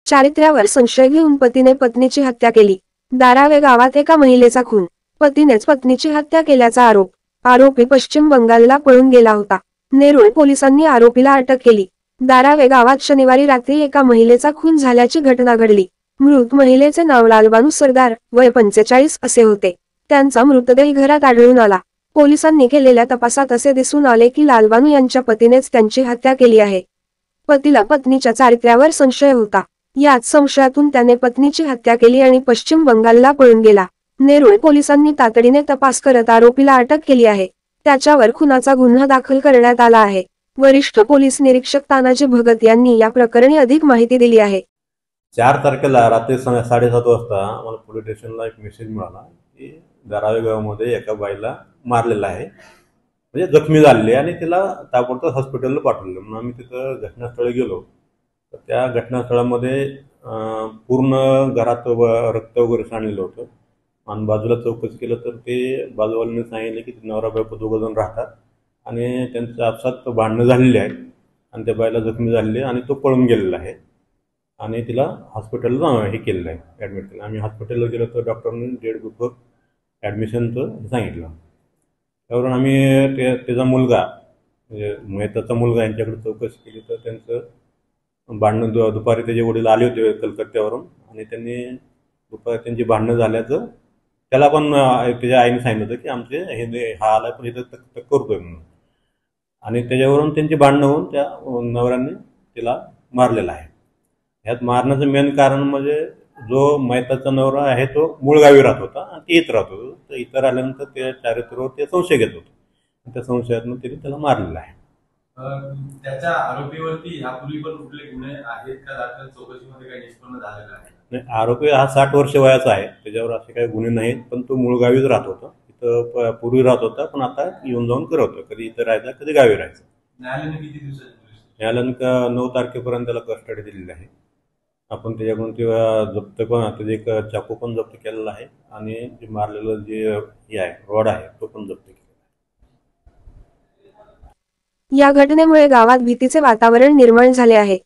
चारित्र्यावर संशय घेऊन पतीने पत्नीची हत्या केली। धारावे गावात एका महिलेचा खून, पतीनेच पत्नीची हत्या केल्याचा आरोप। आरोपी पश्चिम बंगालला पळून गेला होता। नेरूळ पोलिसांनी आरोपीला अटक केली। धारावे गावात शनिवारी रात्री एका महिलेचा खून झाल्याची घटना घडली। मृत महिलेचे नाव लालबानू सरदार, वय 45 असे होते। त्यांचा मृतदेह घरात आढळून आला। पोलिसांनी केलेल्या तपासात असे दिसून आले की लालबानू यांच्या पतीनेच त्यांची हत्या केली आहे। पतीला पत्नीच्या चारित्र्यावर संशय होता। याच संशयातून त्याने पत्नीची हत्या केली आणि पश्चिम बंगालला पळून गेला। नेरूळ पोलिसांनी तातडीने तपास करत आरोपीला अटक केली आहे। त्याच्यावर खुनाचा गुन्हा दाखल करण्यात आला आहे। वरिष्ठ पोलीस निरीक्षक तानाजी भगत यांनी या प्रकरणी अधिक माहिती दिली आहे। 4 तारखेला रात्री 7:30 वाजता मला पोलीस स्टेशनला एक मेसेज मिळाला की धारावे गावामध्ये एका बाईला मारलेलं आहे, म्हणजे जखमी झालेली आणि तिला ताबडतोब हॉस्पिटलला पाठवलं। म्हणून आम्ही तिथं घटनास्थळी गेलो तर त्या घटनास्थळामध्ये पूर्ण घरात रक्त वगैरे सांडलेलं होतं आणि बाजूला चौकशी केलं तर ते बाजूवाल्यांनी सांगितले की नवरा बायको दोघंजण राहतात आणि त्यांचं आपसात भांडणं झालेली आहेत आणि त्या बाईला जखमी झालेली आणि तो पळून गेलेला आहे आणि तिला हॉस्पिटलला हे केलेलं आहे, ॲडमिट केलं। आम्ही हॉस्पिटलला गेलो तर डॉक्टरांनी डेट बिफोर ॲडमिशनचं सांगितलं। त्यावरून आम्ही त्याचा मुलगा म्हणजे मेहताचा मुलगा यांच्याकडे चौकशी केली तर त्यांचं भांडणं दुपारी त्याचे वडील आले होते कलकत्त्यावरून आणि त्यांनी दुपारी त्यांची भांडणं झाल्याचं त्याला पण त्याच्या आईने सांगितलं होतं की आमचे हा आला पण इथं तक करतोय म्हणून आणि त्याच्यावरून त्यांची भांडणं होऊन त्या नवऱ्याने तिला मारलेलं आहे। ह्यात मारण्याचं मेन कारण म्हणजे जो मैताचा नवरा आहे तो मूळ गावी राहत होता आणि ते इथं राहत होतं, तर इथं राहिल्यानंतर त्या चारित्र्यावर ते संशय घेत होतं। त्या संशयातून तिने त्याला मारलेलं आहे। त्याच्या आरोपीवरती यापूर्वी पण कुठले गुन्हे आहेत का दाखल चौकशीमध्ये काही निष्पन्न झालेलं आहे? नाही, आरोपी हा 60 वर्ष वयाचा आहे, त्याच्यावर असे काही गुन्हे नाहीत, पण तो मूळ गावीच राहत होता। इथं पूर्वी राहत होता पण आता येऊन जाऊन करत होता, कधी इथं राहायचा कधी गावी राहायचं। न्यायालयाने किती दिवसाची? न्यायालयानं 9 तारखेपर्यंत त्याला कस्टडी दिलेली आहे। आपण त्याच्याकडून ते जप्त पण त्याचे एक चाकू पण जप्त केलेला आहे आणि जे मारलेलं जे हे आहे रॉड आहे तो पण जप्त केलेला आहे। या घटनेमुळे गावात भीतीचे वातावरण निर्माण झाले आहे।